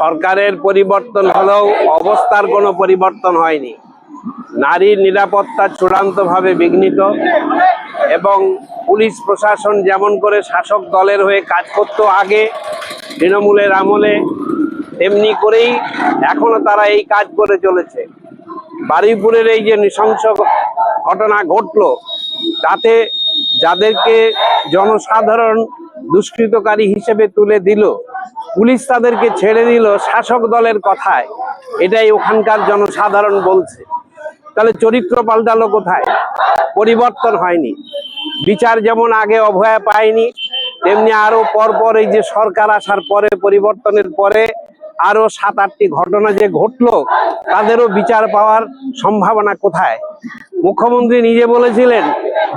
সরকারের পরিবর্তন হলেও অবস্থার কোনো পরিবর্তন হয়নি। নারীর নিরাপত্তা চূড়ান্তভাবে বিঘ্নিত এবং পুলিশ প্রশাসন যেমন করে শাসক দলের হয়ে কাজ করতো আগে তৃণমূলের আমলে, তেমনি করেই এখনো তারা এই কাজ করে চলেছে। বারুইপুরের এই যে নৃশংস ঘটনা ঘটলো, তাতে যাদেরকে জনসাধারণ দুষ্কৃতকারী হিসেবে তুলে দিল, পুলিশ তাদেরকে ছেড়ে দিল শাসক দলের কথায়, এটাই ওখানকার জনসাধারণ বলছে। তাহলে চরিত্র পাল্টালো কোথায়? পরিবর্তন হয়নি। বিচার যেমন আগে অভয়া পায়নি, তেমনি আরো পরপর এই যে সরকার আসার পরে, পরিবর্তনের পরে আরো 7-8টি ঘটনা যে ঘটলো, তাদেরও বিচার পাওয়ার সম্ভাবনা কোথায়? মুখ্যমন্ত্রী নিজে বলেছিলেন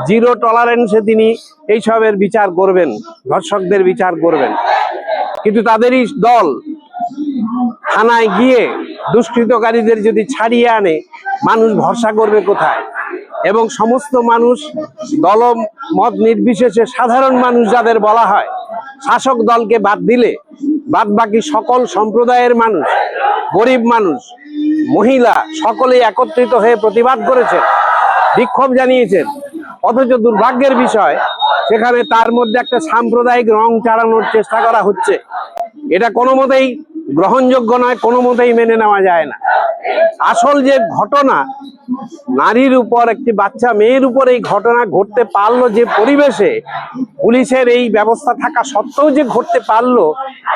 জিরো টলারেন্সে তিনি এইসবের বিচার করবেন, ধর্ষকদের বিচার করবেন, কিন্তু তাদেরই দল থানায় গিয়ে দুষ্কৃতকারীদের যদি ছাড়িয়ে আনে, মানুষ ভরসা করবে কোথায়? এবং সমস্ত মানুষ, দল মত নির্বিশেষে সাধারণ মানুষ যাদের বলা হয়, শাসক দলকে বাদ দিলে বাদ বাকি সকল সম্প্রদায়ের মানুষ, গরিব মানুষ, মহিলা সকলেই একত্রিত হয়ে প্রতিবাদ করেছেন, বিক্ষোভ জানিয়েছেন। অথচ দুর্ভাগ্যের বিষয়, সেখানে তার মধ্যে একটা সাম্প্রদায়িক রং চালানোর চেষ্টা করা হচ্ছে। এটা কোনো মতেই গ্রহণযোগ্য নয়, কোনো মতেই মেনে নেওয়া যায় না। আসল যে ঘটনা, নারীর উপর, একটি বাচ্চা মেয়ের উপর এই ঘটনা ঘটতে পারলো, যে পরিবেশে পুলিশের এই ব্যবস্থা থাকা সত্ত্বেও যে ঘটতে পারলো,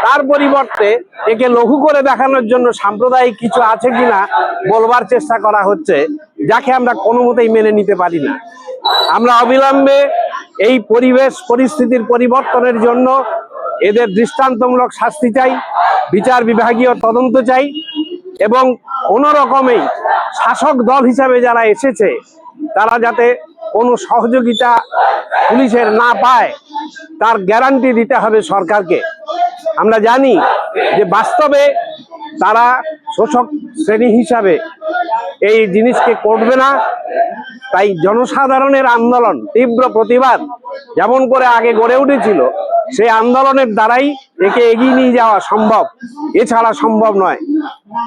তার পরিবর্তে একে লঘু করে দেখানোর জন্য সাম্প্রদায়িক কিছু আছে কিনা বলবার চেষ্টা করা হচ্ছে, যাকে আমরা কোনো মতেই মেনে নিতে পারি না। আমরা অবিলম্বে এই পরিস্থিতির পরিবর্তনের জন্য এদের দৃষ্টান্তমূলক শাস্তি চাই, বিচার বিভাগীয় তদন্ত চাই, এবং কোনো রকমেই শাসক দল হিসাবে যারা এসেছে তারা যাতে কোনো সহযোগিতা পুলিশের না পায়, তার গ্যারান্টি দিতে হবে সরকারকে। আমরা জানি যে বাস্তবে তারা শোষক শ্রেণী হিসাবে এই জিনিসকে করবে না। তাই জনসাধারণের আন্দোলন, তীব্র প্রতিবাদ যেমন করে আগে গড়ে উঠেছিল, সেই আন্দোলনের দ্বারাই একে এগিয়ে নিয়ে যাওয়া সম্ভব, এছাড়া সম্ভব নয়।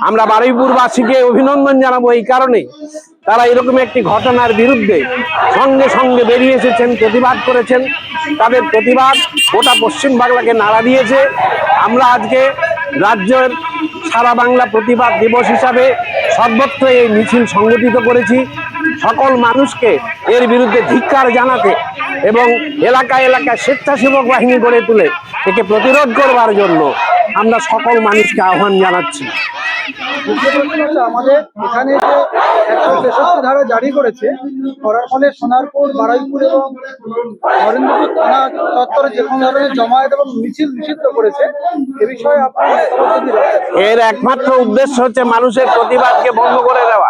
আমরা বারুইপুরবাসীকে অভিনন্দন জানাবো এই কারণে, তারা এরকম একটি ঘটনার বিরুদ্ধে সঙ্গে সঙ্গে বেরিয়ে এসেছেন, প্রতিবাদ করেছেন। তাদের প্রতিবাদ গোটা পশ্চিমবাংলাকে নাড়া দিয়েছে। আমরা আজকে রাজ্যের সারা বাংলা প্রতিবাদ দিবস হিসাবে সর্বত্র এই মিছিল সংগঠিত করেছি, সকল মানুষকে এর বিরুদ্ধে ধিক্কার জানাতে এবং এলাকায় এলাকায় স্বেচ্ছাসেবক বাহিনী গড়ে তুলে একে প্রতিরোধ করবার জন্য আমরা সকল মানুষকে আহ্বান জানাচ্ছি। আমাদের এখানে যে 163 ধারা জারি করেছে, করার ফলে সোনারপুর, বারুইপুর এবং নরেন্দ্রপুর থানা চত্বরে যে কোনো ধরনের জমায়েত এবং মিছিল নিষিদ্ধ করেছে, এ বিষয়ে আপনার এর একমাত্র উদ্দেশ্য হচ্ছে মানুষের প্রতিবাদকে বন্ধ করে দেওয়া,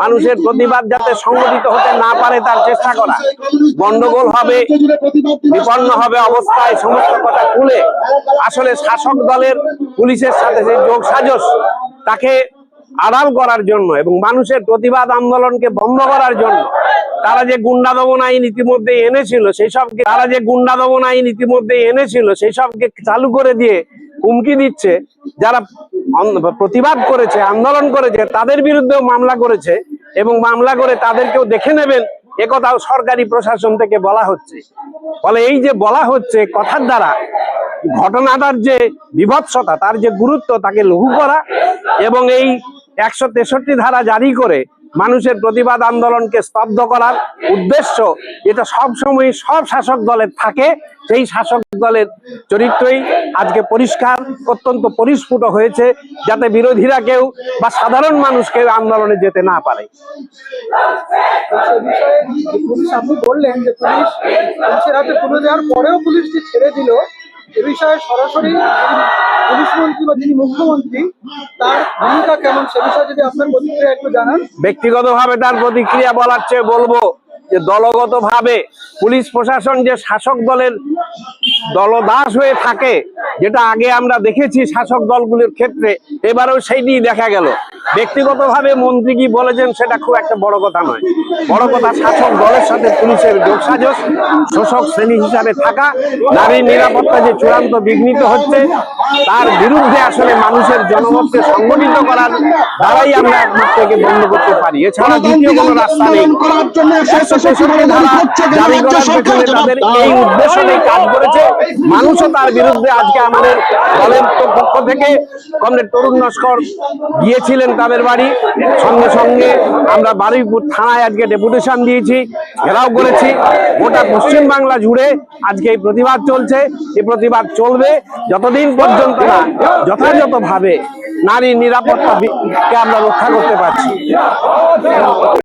মানুষের প্রতিবাদ যাতে সংগঠিত হতে না পারে তার চেষ্টা করা। গন্ডগোল হবে, বিপন্ন হবে অবস্থায় সমস্ত কথা তুলে আসলে শাসক দলের পুলিশের সাথে যে যোগসাজশ, তাকে আড়াল করার জন্য এবং মানুষের প্রতিবাদ আন্দোলনকে বন্ধ করার জন্য তারা যে গুন্ডা দমন আইন ইতিমধ্যে এনেছিল, সেই সবকে চালু করে দিয়ে হুমকি দিচ্ছে। যারা প্রতিবাদ করেছে, আন্দোলন করেছে, তাদের বিরুদ্ধেও মামলা করেছে এবং মামলা করে তাদেরকেও দেখে নেবেন, একথাও সরকারি প্রশাসন থেকে বলা হচ্ছে। ফলে এই যে বলা হচ্ছে কথার দ্বারা ঘটনাটার যে বিভৎসতা, তার যে গুরুত্ব, তাকে লঘু করা এবং এই 163 ধারা জারি করে মানুষের প্রতিবাদ আন্দোলনকে স্তব্ধ করার উদ্দেশ্য, এটা সবসময় সব শাসক দলের থাকে। সেই শাসক দলের চরিত্রই আজকে পরিষ্কার, অত্যন্ত পরিস্ফুট হয়েছে, যাতে বিরোধীরা কেউ বা সাধারণ মানুষ কেউ আন্দোলনে যেতে না পারে। আপনি বললেন যে পুলিশের হাতে তুলে দেওয়ার পরেও পুলিশ যে ছেড়ে দিল, এ বিষয়ে সরাসরি পুলিশ মন্ত্রী বা যিনি মুখ্যমন্ত্রী, তার ভূমিকা কেমন, সে বিষয়ে যদি আপনার প্রতিক্রিয়া একটু জানান। ব্যক্তিগতভাবে তার প্রতিক্রিয়া বলার চেয়ে বলবো যে দলগতভাবে পুলিশ প্রশাসন যে শাসক দলের দলদাস হয়ে থাকে, যেটা আগে আমরা দেখেছি শাসক দলগুলির ক্ষেত্রে, এবারেও সেইটি দেখা গেল। ব্যক্তিগতভাবে মন্ত্রী কি বলেছেন সেটা খুব একটা বড় কথা নয়, বড় কথা শাসক দলের সাথে পুলিশের যোগসাজশ, শোষক শ্রেণী হিসাবে থাকা, নারীর নিরাপত্তা যে চূড়ান্ত বিঘ্নিত হচ্ছে তার বিরুদ্ধে আসলে মানুষের জনমতকে সংগঠিত করার দ্বারাই আমরা একমাত্র একে বন্ধ করতে পারি। এছাড়া দ্বিতীয় কোনো রাস্তা নেই। 163 ধারা জারি করার পেছনে তাদের এই উদ্দেশ্য নিয়ে কাজ করেছে। মানুষও তার বিরুদ্ধে আজকে আমাদের দলের পক্ষ থেকে কমরেড তরুণ নস্কর গিয়েছিলেন তাদের বাড়ি, সঙ্গে সঙ্গে আমরা বারুইপুর থানায় আজকে ডেপুটেশন দিয়েছি, ঘেরাও করেছি। গোটা পশ্চিম বাংলা জুড়ে আজকে এই প্রতিবাদ চলছে। এই প্রতিবাদ চলবে যতদিন পর্যন্ত না যথাযথভাবে নারীর নিরাপত্তাকে আমরা রক্ষা করতে পারছি।